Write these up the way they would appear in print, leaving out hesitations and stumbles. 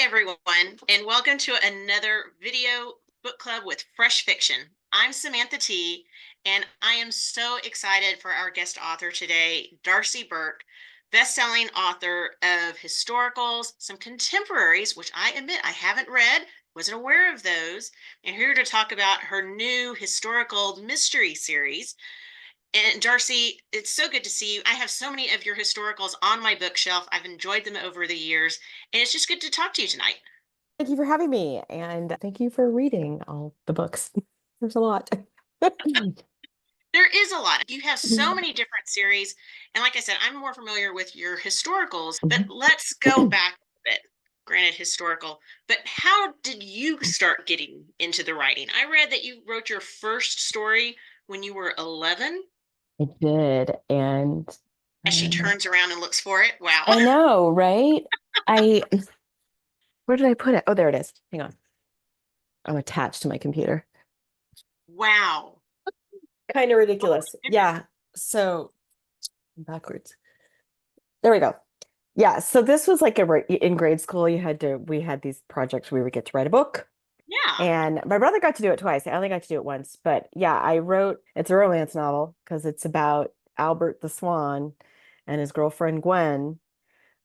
everyone, and welcome to another video book club with Fresh Fiction. I'm Samantha T, and I am so excited for our guest author today, Darcy Burke, best-selling author of historicals, some contemporaries, which I admit I haven't read, wasn't aware of those, and here to talk about her new historical mystery series. And Darcy, it's so good to see you. I have so many of your historicals on my bookshelf. I've enjoyed them over the years, and it's just good to talk to you tonight. Thank you for having me, and thank you for reading all the books. There's a lot. There is a lot. You have so many different series, and like I said, I'm more familiar with your historicals, but let's go back a bit. Granted, historical, but how did you start getting into the writing? I read that you wrote your first story when you were 11. I did, and As she turns around and looks for it. Wow. I know, right? I Where did I put it? Oh, there it is. Hang on. I'm attached to my computer. Wow. Kind of Oh, ridiculous. Yeah. So backwards. There we go. Yeah. So this was like in grade school, we had these projects where we would get to write a book. yeah. And my brother got to do it twice. I only got to do it once. But yeah, it's a romance novel because it's about Albert the Swan and his girlfriend Gwen.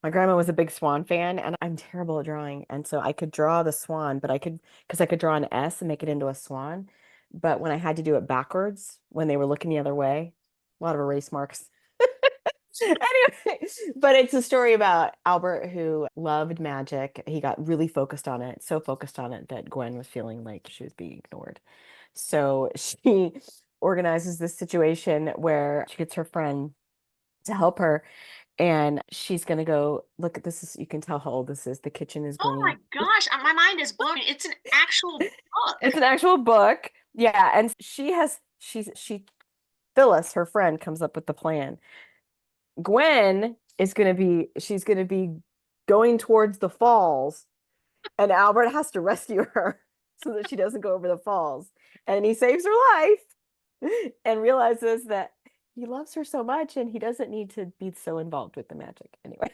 My grandma was a big swan fan, and I'm terrible at drawing. And so I could draw the swan, because I could draw an S and make it into a swan. But when I had to do it backwards, when they were looking the other way, a lot of erase marks. Anyway, but it's a story about Albert who loved magic. He got really focused on it, so focused on it that Gwen was feeling like she was being ignored. So she organizes this situation where she gets her friend to help her, and she's going to go look at this. You can tell how old this is. The kitchen is Oh my green. gosh, my mind is blown. It's an actual It's book. an actual book. Yeah, and Phyllis, her friend, comes up with the plan. She's going to be going towards the falls, and Albert has to rescue her so that she doesn't go over the falls. And he saves her life and realizes that he loves her so much and he doesn't need to be so involved with the magic. Anyway,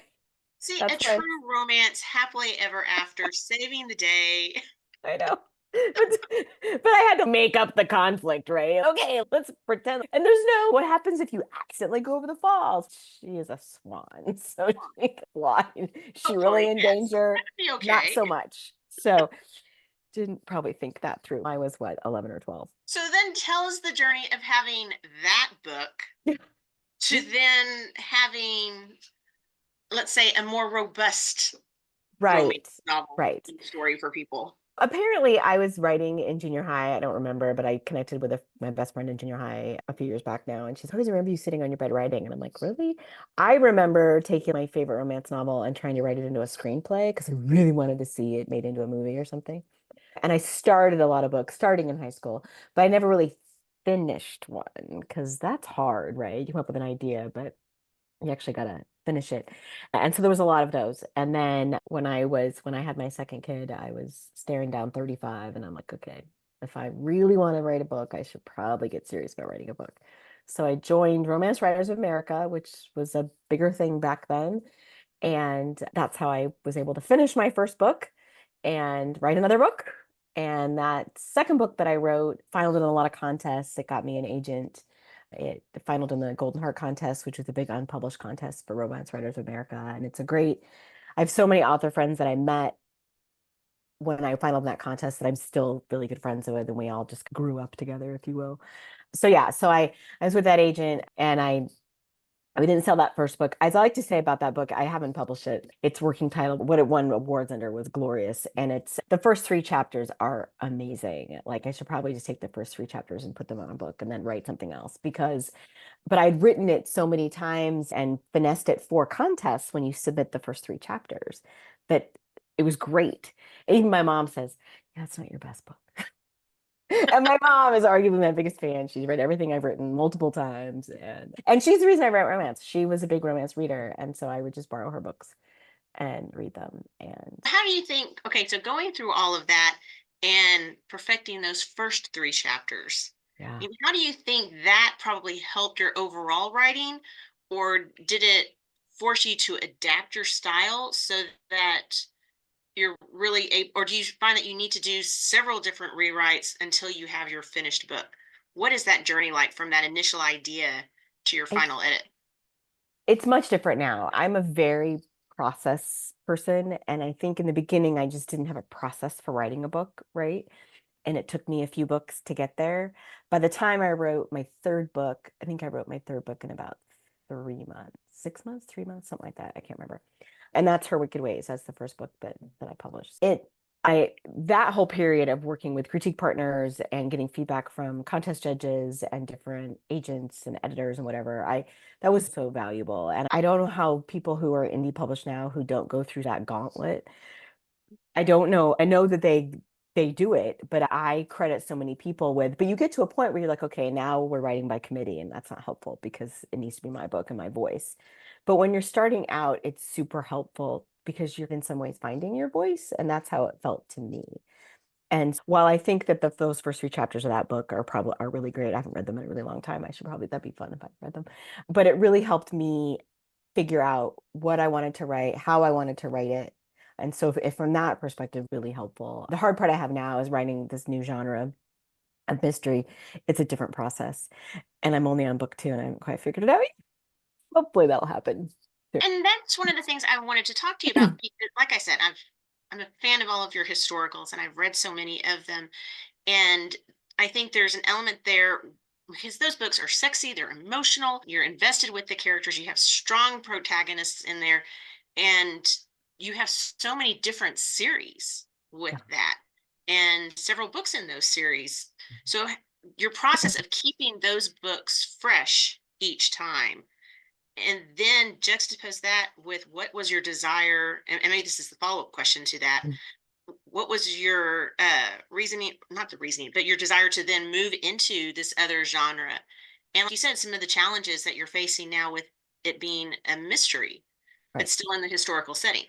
See, a that's my true romance, happily ever after, saving the day. I know. But I had to make up the conflict, right? Okay, let's pretend. And there's no what happens if you accidentally go over the falls? She is a swan, so she can fly. Is she really Hopefully, in yes. danger? That'd be Not okay. so much. So didn't probably think that through. I was what, 11 or 12. So then tell us the journey of having that book to then having, let's say, a more robust romance Right. novel Right. story for people. Apparently, I was writing in junior high. I don't remember, but I connected with my best friend in junior high a few years back now, and she's always remember you sitting on your bed writing. And I'm like, really? I remember taking my favorite romance novel and trying to write it into a screenplay because I really wanted to see it made into a movie or something. And I started a lot of books starting in high school, but I never really finished one because that's hard, right? You come up with an idea, but you actually got to finish it. And so there was a lot of those. And then when I had my second kid, I was staring down 35 and I'm like, okay, if I really want to write a book, I should probably get serious about writing a book. So I joined Romance Writers of America, which was a bigger thing back then. And that's how I was able to finish my first book and write another book. And that second book that I wrote finaled in a lot of contests. It got me an agent. It finaled in the Golden Heart contest, which was a big unpublished contest for Romance Writers of America. And I have so many author friends that I met when I finaled in that contest that I'm still really good friends with, and we all just grew up together, if you will. So yeah, I was with that agent, and we didn't sell that first book. As I like to say about that book, I haven't published it. Its working title, what it won awards under, was Glorious. And it's the first three chapters are amazing. Like I should probably just take the first three chapters and put them on a book and then write something else but I'd written it so many times and finessed it for contests when you submit the first three chapters that it was great. Even my mom says, yeah, it's not your best book. And my mom is arguably my biggest fan. She's read everything I've written multiple times. And she's the reason I write romance. She was a big romance reader. And so I would just borrow her books and read them. And How do you think, okay, so going through all of that and perfecting those first three chapters, yeah. how do you think that probably helped your overall writing, or did it force you to adapt your style so that you're really able, or do you find that you need to do several different rewrites until you have your finished book? What is that journey like from that initial idea to your It's final edit? it's much different now. I'm a very process person, and I think in the beginning I just didn't have a process for writing a book, right? And it took me a few books to get there. By the time I wrote my third book, I think I wrote my third book in about 3 months, 6 months, 3 months, something like that. I can't remember. And that's Her Wicked Ways. That's the first book that I published. I that whole period of working with critique partners and getting feedback from contest judges and different agents and editors and whatever, I that was so valuable. And I don't know how people who are indie published now who don't go through that gauntlet. I don't know. I know that they do it, but I credit so many people with, but you get to a point where you're like, okay, now we're writing by committee, and that's not helpful because it needs to be my book and my voice. But when you're starting out, it's super helpful because you're in some ways finding your voice, and that's how it felt to me. And while I think that those first three chapters of that book are really great, I haven't read them in a really long time. I should probably that'd be fun if I read them. But it really helped me figure out what I wanted to write, how I wanted to write it. And so if from that perspective, really helpful. The hard part I have now is writing this new genre of mystery. It's a different process. And I'm only on book 2 and I haven't quite figured it out yet. Hopefully that'll happen And that's one of the things I wanted to talk to you about soon. because, like I said, I'm a fan of all of your historicals, and I've read so many of them. And I think there's an element there because those books are sexy, they're emotional, you're invested with the characters, you have strong protagonists in there, and you have so many different series with Yeah. that and several books in those series. So your process of keeping those books fresh each time and then juxtapose that with what was your desire, and maybe this is the follow-up question to that, what was your reasoning, not the reasoning, but your desire to then move into this other genre? And like you said, some of the challenges that you're facing now with it being a mystery but Right. still in the historical setting.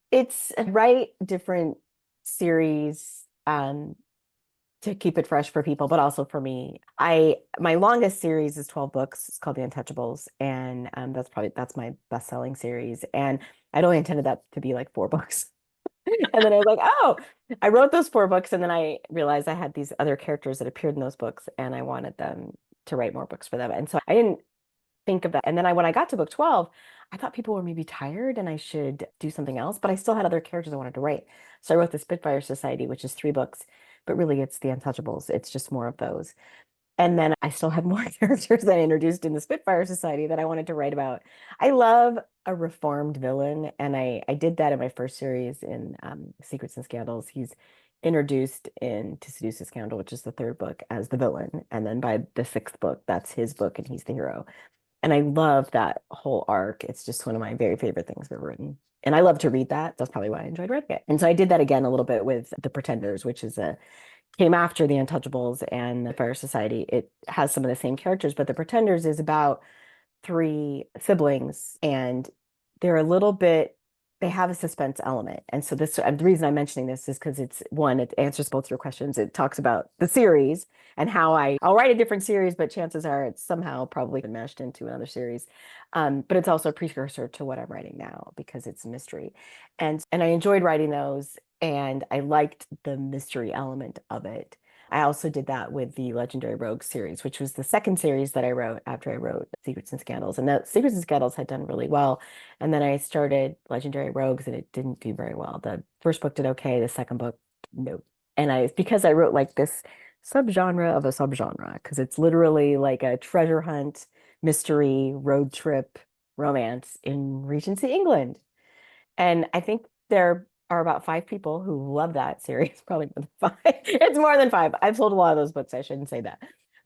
It's write different series to keep it fresh for people, but also for me. My longest series is 12 books. It's called The Untouchables, and that's my best-selling series. And I'd only intended that to be like 4 books. And then I was like, oh, I wrote those 4 books, and then I realized I had these other characters that appeared in those books, and I wanted them to write more books for them. And so I didn't think of that. And then when I got to book 12, I thought people were maybe tired and I should do something else, but I still had other characters I wanted to write. So I wrote the Spitfire Society, which is 3 books, but really it's the Untouchables. It's just more of those. And then I still have more characters that I introduced in the Spitfire Society that I wanted to write about. I love a reformed villain, and I did that in my first series in Secrets and Scandals. He's introduced in To Seduce a Scoundrel, which is the third book, as the villain, and then by the sixth book, that's his book, and he's the hero. And I love that whole arc. It's just one of my very favorite things I've ever written. And I love to read that. That's probably why I enjoyed reading it. And so I did that again a little bit with The Pretenders, which is a came after The Untouchables and the Fire Society. It has some of the same characters, but The Pretenders is about 3 siblings, and they're a little bit, they have a suspense element. And so the reason I'm mentioning this is because it answers both your questions. It talks about the series and how I'll write a different series, but chances are it's somehow probably been meshed into another series. But it's also a precursor to what I'm writing now because it's a mystery. And I enjoyed writing those, and I liked the mystery element of it. I also did that with the Legendary Rogues series, which was the second series that I wrote after I wrote Secrets and Scandals. And that Secrets and Scandals had done really well. And then I started Legendary Rogues and it didn't do very well. The first book did okay, the second book, no. And because I wrote like this subgenre of a subgenre, because it's literally like a treasure hunt, mystery, road trip, romance in Regency, England. And I think there are about 5 people who love that series, probably more than 5. It's more than 5. I've sold a lot of those books. I shouldn't say that.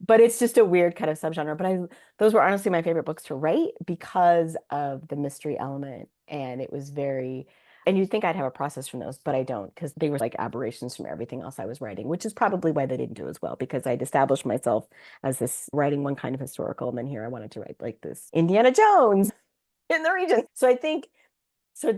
But it's just a weird kind of subgenre. But those were honestly my favorite books to write because of the mystery element. And it was and you'd think I'd have a process from those, but I don't, because they were like aberrations from everything else I was writing, which is probably why they didn't do as well, because I'd established myself as this writing one kind of historical. And then here I wanted to write like this Indiana Jones in the region. So I think so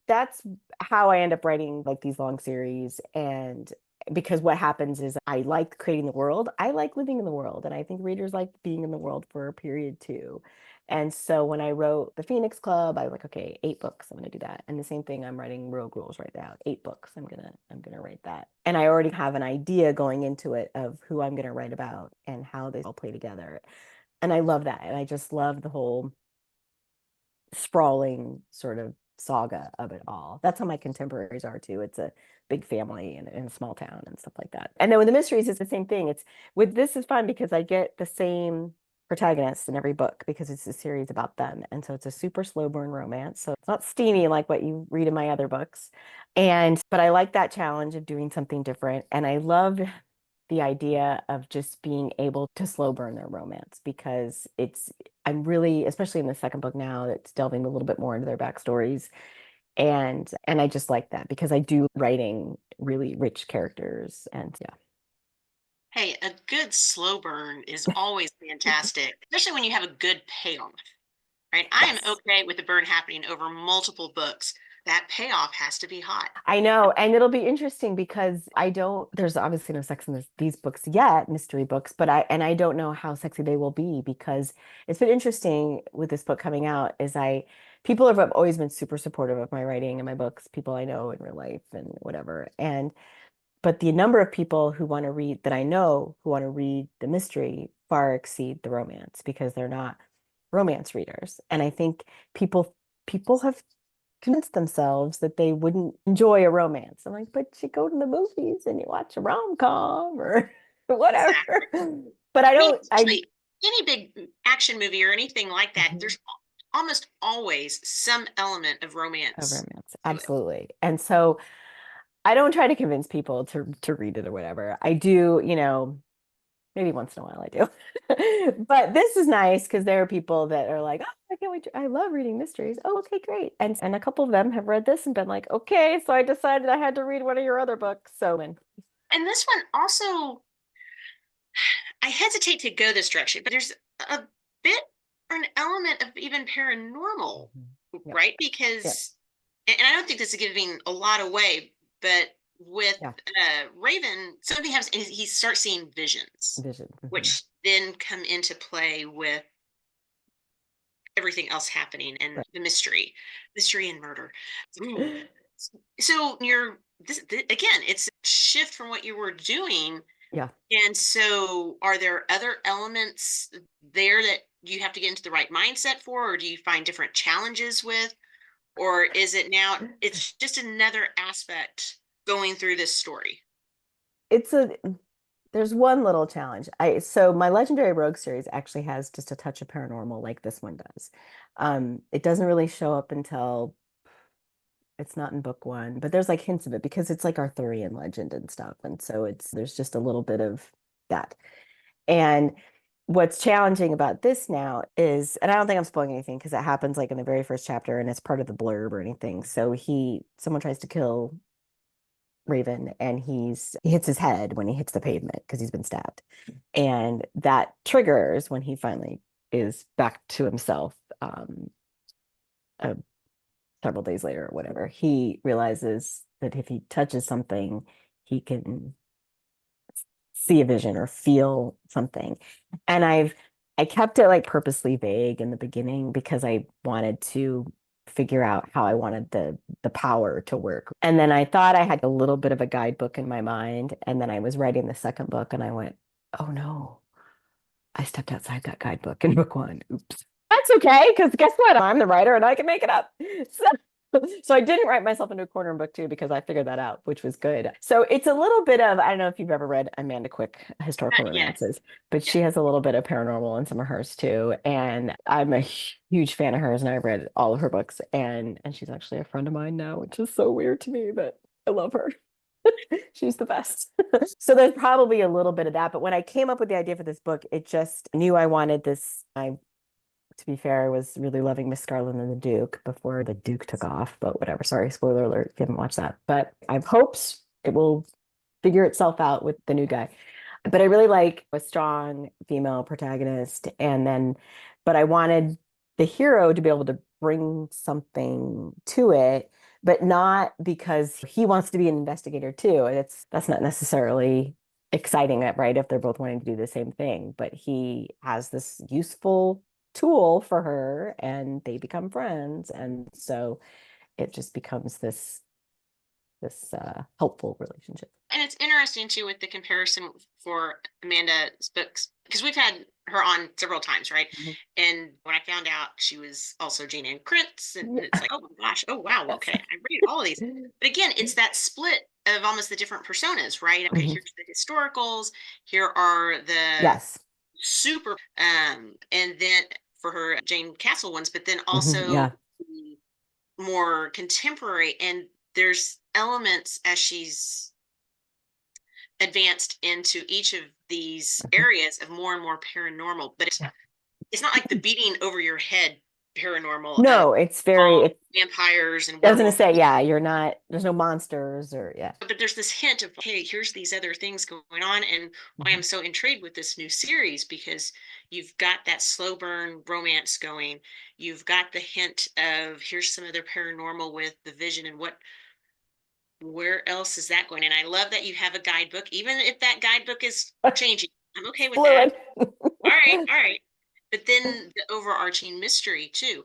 that's how I end up writing like these long series. And because what happens is I like creating the world. I like living in the world. And I think readers like being in the world for a period too. And so when I wrote the Phoenix Club, I was like, okay, 8 books, I'm gonna do that. And the same thing, I'm writing Rogue Rules right now. 8 books, I'm gonna write that. And I already have an idea going into it of who I'm gonna write about and how they all play together. And I love that. And I just love the whole sprawling sort of saga of it all. That's how my contemporaries are too. It's a big family in a small town and stuff like that. And then with the mysteries, it's the same thing. It's with this is fun because I get the same protagonists in every book because it's a series about them. And so it's a super slow burn romance. So it's not steamy like what you read in my other books. And but I like that challenge of doing something different. And I love the idea of just being able to slow burn their romance because I'm really, especially in the second book now, it's delving a little bit more into their backstories. And I just like that because I do writing really rich characters and yeah. Hey, a good slow burn is always fantastic, especially when you have a good payoff, right? I am Yes. okay with the burn happening over multiple books. That payoff has to be hot. I know, and it'll be interesting because I don't, there's obviously no sex in these books yet, mystery books, but I don't know how sexy they will be because it's been interesting with this book coming out is people have always been super supportive of my writing and my books, people I know in real life and whatever. But the number of people who want to read that I know who want to read the mystery far exceed the romance because they're not romance readers. And I think people have convinced themselves that they wouldn't enjoy a romance. I'm like, but you go to the movies and you watch a rom-com or whatever. Exactly. But I I mean, don't, I especially any big action movie or anything like that, Mhm. there's almost always some element of A romance romance, to it. absolutely. And so I don't try to convince people to read it or whatever. I do, maybe once in a while I do. But this is nice because there are people that are like, oh, I can't wait. I love reading mysteries. Oh, okay, great. And a couple of them have read this and been like, okay, so I decided I had to read one of your other books. So and And this one also, I hesitate to go this direction, but there's a bit or an element of even paranormal, Mhm. Yep. right? Yep. Because, and I don't think this is giving a lot away, but with Yeah. Raven, something happens and he starts seeing visions, Vision. which then come into play with everything else happening and Right. the mystery and murder. Ooh. So again, it's a shift from what you were doing. Yeah. And so, are there other elements there that you have to get into the right mindset for, or do you find different challenges with? Or is it now, it's just another aspect going through this story? It's a there's one little challenge. So my Legendary Rogue series actually has just a touch of paranormal like this one does. It doesn't really show up until it's not in book one, but there's like hints of it because it's like Arthurian legend and stuff. And so there's just a little bit of that. And what's challenging about this now is, and I don't think I'm spoiling anything because it happens like in the very first chapter and it's part of the blurb or anything. So someone tries to kill Raven and he hits his head when he hits the pavement because he's been stabbed. And that triggers when he finally is back to himself uh, several days later or whatever. He realizes that if he touches something, he can see a vision or feel something. And I kept it like purposely vague in the beginning because I wanted to figure out how I wanted the power to work. And then I thought I had a little bit of a guidebook in my mind. And then I was writing the second book and I went, oh no, I stepped outside that guidebook in book one. Oops. That's okay, because guess what? I'm the writer and I can make it up. So I didn't write myself into a corner in book two because I figured that out, which was good. So it's a little bit of, I don't know if you've ever read Amanda Quick historical Yes. romances, but Yes. she has a little bit of paranormal in some of hers too. And I'm a huge fan of hers and I've read all of her books and she's actually a friend of mine now, which is so weird to me, but I love her. She's the best. So there's probably a little bit of that. But when I came up with the idea for this book, it just knew I wanted this. To be fair, I was really loving Miss Scarlet and the Duke before the Duke took off, but whatever. Sorry, spoiler alert if you haven't watched that. But I have hopes it will figure itself out with the new guy. But I really like a strong female protagonist. But I wanted the hero to be able to bring something to it, but not because he wants to be an investigator too. That's not necessarily exciting, right? If they're both wanting to do the same thing, but he has this useful tool for her and they become friends. And so it just becomes this helpful relationship. And it's interesting too with the comparison for Amanda's books because we've had her on several times, right? Mhm. And when I found out she was also Jane Ann Krentz, and it's Yeah. like, oh my gosh, oh wow, Yes. okay, I read all of these. But again, it's that split of almost the different personas, right? Okay, Mhm. here's the historicals, here are the Yes. super, and then for her Jane Castle ones, but then Mhm. also Yeah. the more contemporary, and there's elements as she's advanced into each of these Mhm. areas of more and more paranormal, but Yeah. it's not like the beating over your head paranormal of No, it's very, all it, vampires and I was gonna werewolves. say, yeah, you're not, there's no monsters or, yeah. But there's this hint of, hey, here's these other things going on. And why Mhm. I'm so intrigued with this new series because you've got that slow burn romance going. You've got the hint of here's some other paranormal with the vision and what where else is that going? And I love that you have a guidebook, even if that guidebook is changing. I'm okay with that. Fluid. All right, all right. But then the overarching mystery too.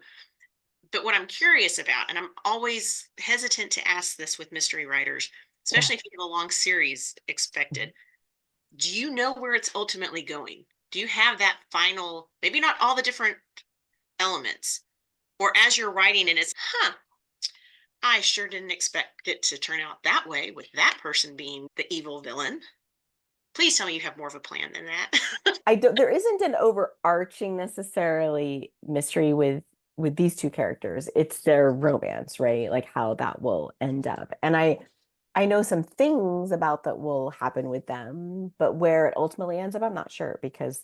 But what I'm curious about, and I'm always hesitant to ask this with mystery writers, Yeah. especially if you have a long series expected, do you know where it's ultimately going? Do you have that final, maybe not all the different elements, or as you're writing and it's, huh, I sure didn't expect it to turn out that way with that person being the evil villain. Please tell me you have more of a plan than that. I don't, there isn't an overarching necessarily mystery with these two characters. It's their romance, right? Like how that will end up. And I know some things about that will happen with them, but where it ultimately ends up, I'm not sure because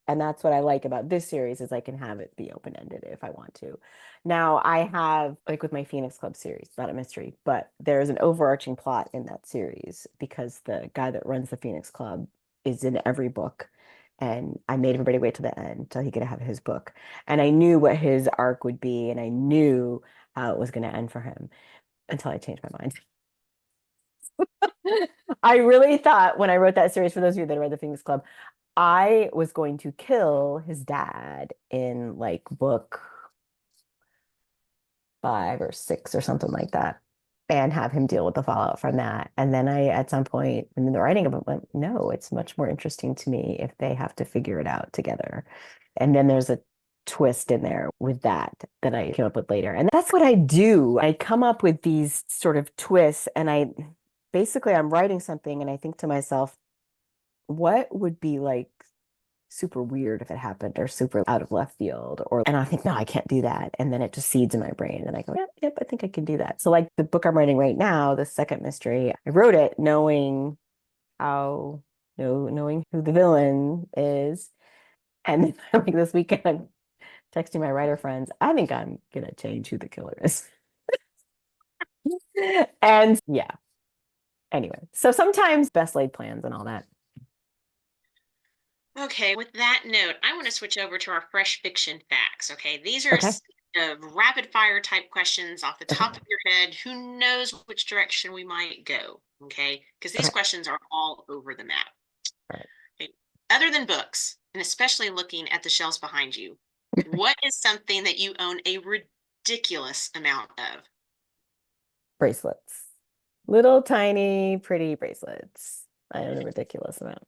and that's what I like about this series is I can have it be open-ended if I want to. Now I have like with my Phoenix Club series, not a mystery, but there's an overarching plot in that series because the guy that runs the Phoenix Club is in every book. And I made everybody wait to the end till he could have his book. And I knew what his arc would be, and I knew how it was going to end for him until I changed my mind. I really thought when I wrote that series, for those of you that read the Phoenix Club, I was going to kill his dad in like book 5 or 6 or something like that and have him deal with the fallout from that. And then I, at some point in the writing of it, went, no, it's much more interesting to me if they have to figure it out together. And then there's a twist in there with that I came up with later. And that's what I do. I come up with these sort of twists and I basically I'm writing something and I think to myself, what would be like super weird if it happened or super out of left field or and I think no I can't do that and then it just seeds in my brain and I go yep, I think I can do that. So like the book I'm writing right now, the second mystery, I wrote it knowing how knowing who the villain is and like this weekend I'm texting my writer friends, I think I'm gonna change who the killer is. And yeah, anyway, so sometimes best laid plans and all that. Okay, with that note, I want to switch over to our fresh fiction facts. Okay, these are Okay. rapid fire type questions off the Okay. top of your head. Who knows which direction we might go? Okay, because these Okay. questions are all over the map. All right. Okay. Other than books, and especially looking at the shelves behind you, what is something that you own a ridiculous amount of? Bracelets. Little tiny pretty bracelets. I own a ridiculous amount.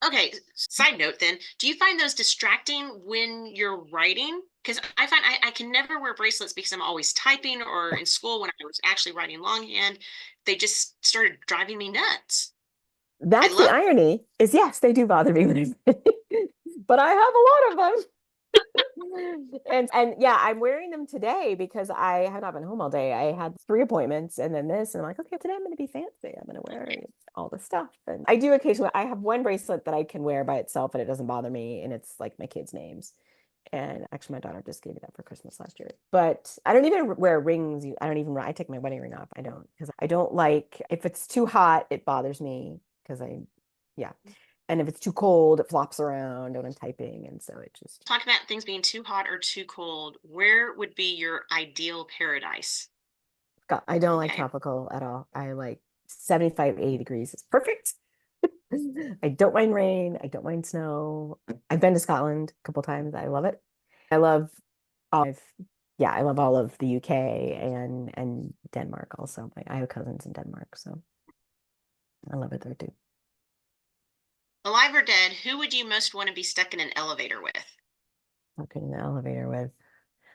Okay, side note then, do you find those distracting when you're writing? Because I find I can never wear bracelets because I'm always typing or in school when I was actually writing longhand. They just started driving me nuts. I That's the love irony is yes, they do bother me when I but I have a lot of them. And yeah, I'm wearing them today because I have not been home all day. I had 3 appointments and then this, and I'm like, okay, today I'm going to be fancy. I'm going to wear it. all this stuff. And I do occasionally, I have one bracelet that I can wear by itself and it doesn't bother me. And it's like my kids' names. And actually, my daughter just gave me that for Christmas last year. But I don't even wear rings. I don't even, I take my wedding ring off. I don't, because I don't like, if it's too hot, it bothers me because yeah. And if it's too cold, it flops around when I'm typing. And so it just, Talk about things being too hot or too cold. Where would be your ideal paradise? I don't like Okay. tropical at all. I like 75, 80 degrees is perfect. I don't mind rain. I don't mind snow. I've been to Scotland a couple times. I love it. I love all of, yeah, I love all of the UK and Denmark also. I have cousins in Denmark, so I love it there too. Alive or dead, who would you most want to be stuck in an elevator with? Walking in the elevator with.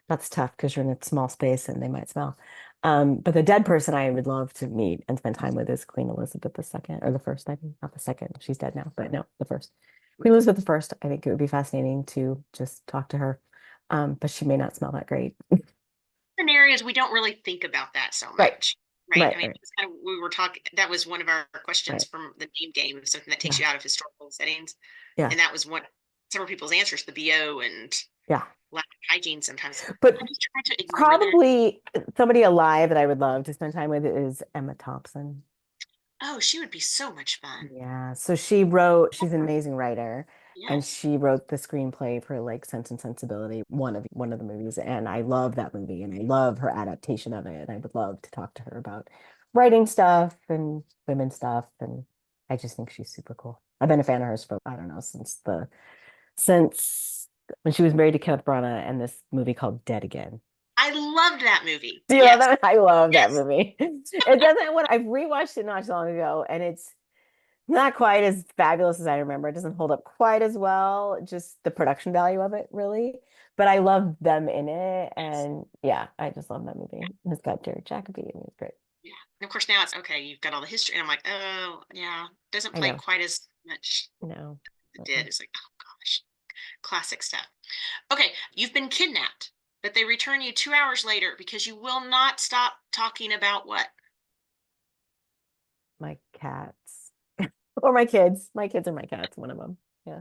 That's tough because you're in a small space and they might smell. But the dead person I would love to meet and spend time with is Queen Elizabeth II, or the first, I think, not the second. She's dead now, but no, the first. Queen Elizabeth I. I think it would be fascinating to just talk to her. But she may not smell that great. In areas we don't really think about that so Right, much, right? I right, mean, right, it's kind of, we were talking, that was one of our questions right. from the name game, something that takes Yeah, you out of historical settings. yeah, And that was one, several people's answers, the BO and yeah. lack of hygiene sometimes. But I'm just trying to ignore that. probably somebody alive that I would love to spend time with is Emma Thompson. Oh, she would be so much fun. Yeah, so she's an amazing writer, and Yes. she wrote the screenplay for like Sense and Sensibility, one of the movies, and I love that movie and I love her adaptation of it. I would love to talk to her about writing stuff and women stuff, and I just think she's super cool. I've been a fan of hers for, I don't know, since when she was married to Kenneth Branagh and this movie called Dead Again. I loved that movie. Do you love Yes. that? I love that Yes. movie. It doesn't what I've rewatched it not so long ago, and it's not quite as fabulous as I remember. It doesn't hold up quite as well, just the production value of it, really. But I love them in it. Yes. And yeah, I just love that movie. It's got Derek Jacobi and it's great. Yeah. And of course now it's okay, you've got all the history. And I'm like, oh yeah, doesn't I play know. quite as much No. as it did. It's like, oh gosh, classic stuff. Okay, you've been kidnapped, but they return you 2 hours later because you will not stop talking about what? My cats. Or my kids. My kids are my cats, one of them. Yeah.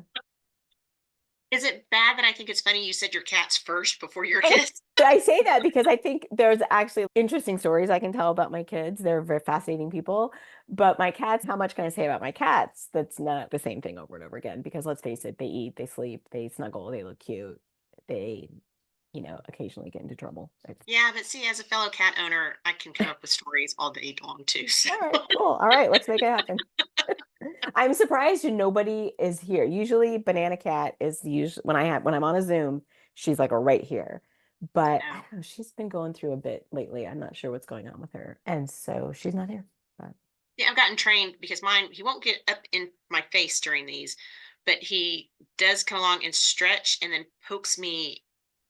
Is it bad that I think it's funny you said your cats first before your And kids? I say that because I think there's actually interesting stories I can tell about my kids. They're very fascinating people. But my cats, how much can I say about my cats? That's not the same thing over and over again. Because let's face it, they eat, they sleep, they snuggle, they look cute. They, occasionally get into trouble. Yeah, but see, as a fellow cat owner, I can come up with stories all day long too. So All right, cool. All right, let's make it happen. I'm surprised nobody is here. Usually Banana Cat is usually when I'm on a Zoom, she's like right here. But I no. don't know, she's been going through a bit lately. I'm not sure what's going on with her. And so she's not here. But Yeah, I've gotten trained because mine, he won't get up in my face during these, but he does come along and stretch and then pokes me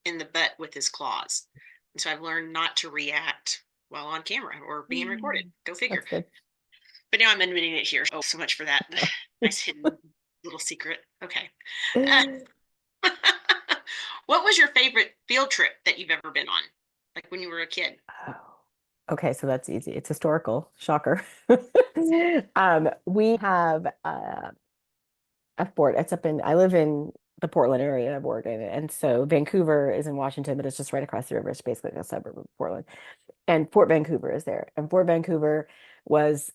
in the butt with his claws. And so I've learned not to react while on camera or being recorded. mm, Go figure. that's good. But now I'm admitting it here. Oh, so much for that. Nice hidden little secret. Okay. Uh, what was your favorite field trip that you've ever been on? Like when you were a kid? Oh. Okay, so that's easy. It's historical. Shocker. We have a fort. I live in the Portland area of Oregon. And so Vancouver is in Washington, but it's just right across the river. It's basically a suburb of Portland. And Fort Vancouver is there. And Fort Vancouver was,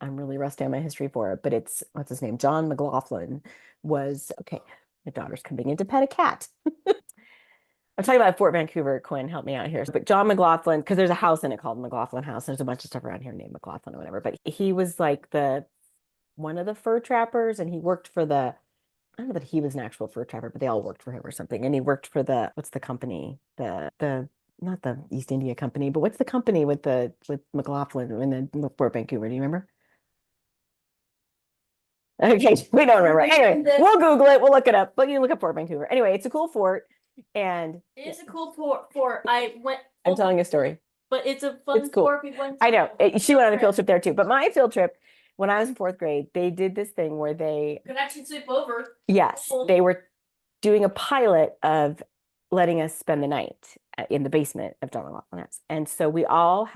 I'm really rusty on my history for it, but it's, what's his name? John McLaughlin was, okay, my daughter's coming in to pet a cat. I'm talking about Fort Vancouver. Quinn, help me out here. But John McLaughlin, because there's a house in it called McLaughlin House. There's a bunch of stuff around here named McLaughlin or whatever. But he was like the one of the fur trappers, and he worked for the I don't know that he was an actual fur trapper, but they all worked for him or something. And he worked for the what's the company? The not the East India Company, but what's the company with McLaughlin in the Fort Vancouver? Do you remember? Okay, we don't remember. Anyway, we'll Google it. We'll look it up. But you look up Fort Vancouver. Anyway, it's a cool fort, and It is a cool fort. I went, I'm telling a story. but it's a It's fun cool. fort. We went I know. to. She went on a field trip there too. But my field trip, when I was in fourth grade, they did this thing where Could actually sleep over. yes, they were doing a pilot of letting us spend the night in the basement of John McLaughlin House. And so we all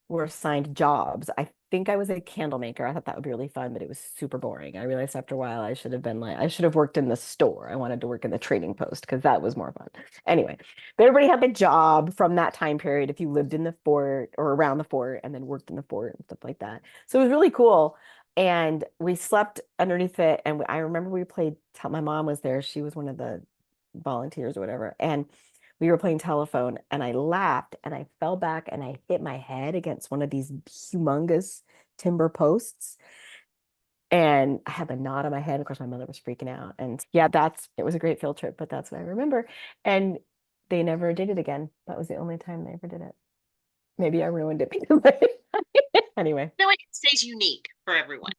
were assigned jobs. I think I was a candle maker. I thought that would be really fun, but it was super boring. I realized after a while I should have worked in the store. I wanted to work in the trading post because that was more fun. Anyway, but everybody had the job from that time period if you lived in the fort or around the fort and then worked in the fort and stuff like that. So it was really cool. And we slept underneath it. I remember we played, my mom was there. She was one of the volunteers or whatever. And we were playing telephone and I laughed and I fell back and I hit my head against one of these humongous timber posts. And I had a knot on my head. Of course, my mother was freaking out. And yeah, it was a great field trip, but that's what I remember. And they never did it again. That was the only time they ever did it. Maybe I ruined it because anyway. No, it stays unique for everyone.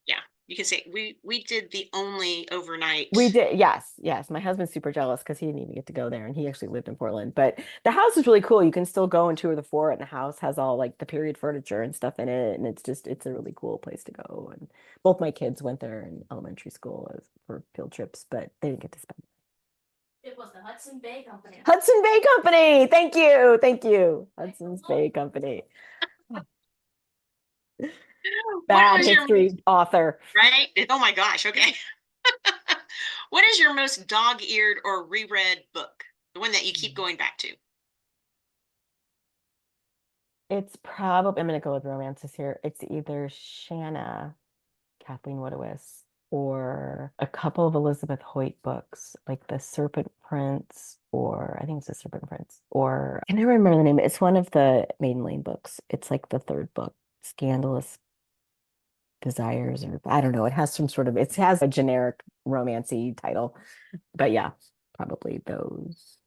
Yeah, you can say we did the only overnight. We did, yes, yes. My husband's super jealous because he didn't even get to go there, and he actually lived in Portland. But the house is really cool. You can still go and tour the fort, and the house has all like the period furniture and stuff in it, and it's a really cool place to go. And both my kids went there in elementary school for field trips, but they didn't get to spend. It was the Hudson Bay Company. Hudson Bay Company. Thank you, thank you, Hudson's Bay Company. Bad history author. Right? Oh my gosh. Okay. What is your most dog-eared or reread book? The one that you keep going back to? It's probably, I'm going to go with romances here. It's either Shanna, Kathleen Woodiwiss, or a couple of Elizabeth Hoyt books, like The Serpent Prince, or I think it's The Serpent Prince, or I never remember the name. It's one of the Maiden Lane books. It's like the third book, Scandalous Desires, or I don't know. It has it has a generic romancy title, but yeah, probably those.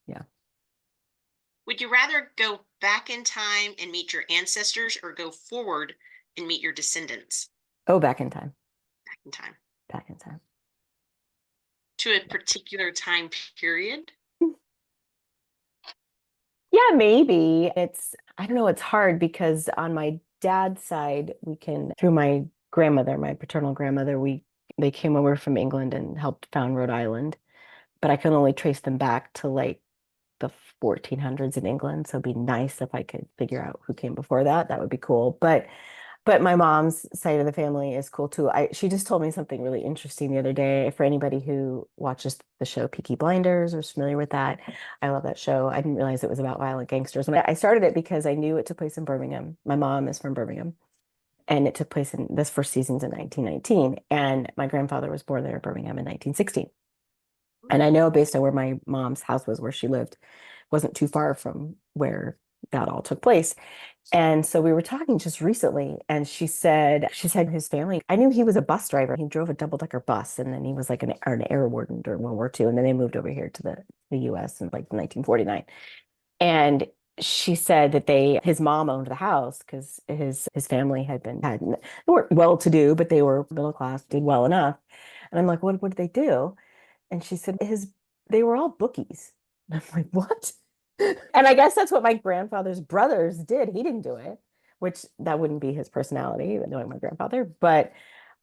Yeah. Would you rather go back in time and meet your ancestors or go forward and meet your descendants? Oh, back in time. Back in time. Back in time. To a particular time period? Yeah, maybe. I don't know, it's hard because on my dad's side, through my grandmother, my paternal grandmother, they came over from England and helped found Rhode Island, but I can only trace them back to like the 1400s in England. So it'd be nice if I could figure out who came before that. That would be cool. But my mom's side of the family is cool too. She just told me something really interesting the other day. For anybody who watches the show Peaky Blinders or is familiar with that, I love that show. I didn't realize it was about violent gangsters. And I started it because I knew it took place in Birmingham. My mom is from Birmingham, and it took place in this first season's in 1919. And my grandfather was born there in Birmingham in 1916. And I know based on where my mom's house was, where she lived, wasn't too far from where that all took place. And so we were talking just recently, and she said his family, I knew he was a bus driver. He drove a double-decker bus, and then he was like an air warden during World War II. And then they moved over here to the US in like 1949. And she said that his mom owned the house because his family they weren't well-to-do, but they were middle class, did well enough. And I'm like, what did they do? And she said they were all bookies. And I'm like, what? And I guess that's what my grandfather's brothers did. He didn't do it, which that wouldn't be his personality, knowing my grandfather. But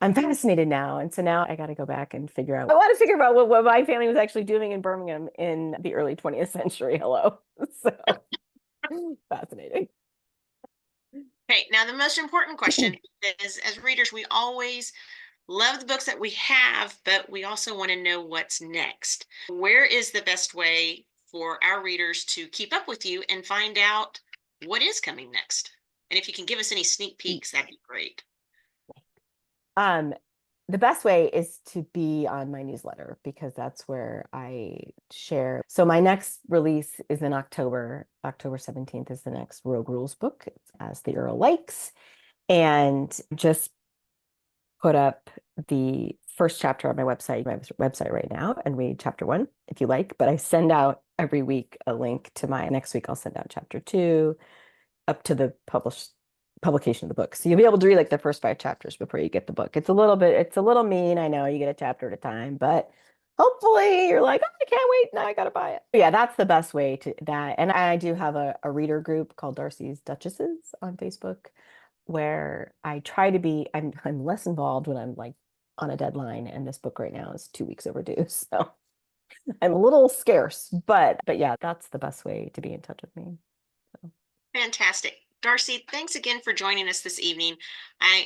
I'm fascinated now. And so now I got to go back and I want to figure out what my family was actually doing in Birmingham in the early 20th century. Hello. So fascinating. Okay, now the most important question is, as readers, we always love the books that we have, but we also want to know what's next. Where is the best way for our readers to keep up with you and find out what is coming next? And if you can give us any sneak peeks, that'd be great. The best way is to be on my newsletter because that's where I share. So my next release is in October. October 17th is the next Rogue Rules book, As the Earl Likes. And just put up the first chapter on my website right now, and read chapter 1 if you like. But I send out every week a link to next week I'll send out chapter 2 up to the publication of the book. So you'll be able to read like the first 5 chapters before you get the book. It's a little mean. I know you get a chapter at a time, but hopefully you're like, oh, I can't wait. Now I got to buy it. Yeah, that's the best way to that. And I do have a reader group called Darcy's Duchesses on Facebook, where I try to be, I'm less involved when I'm like on a deadline, and this book right now is 2 weeks overdue. So I'm a little scarce, but yeah, that's the best way to be in touch with me. So. Fantastic. Darcy, thanks again for joining us this evening.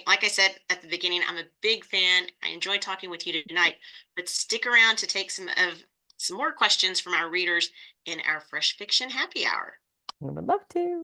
Like I said at the beginning, I'm a big fan. I enjoyed talking with you tonight, but stick around to take some more questions from our readers in our Fresh Fiction Happy Hour. I would love to.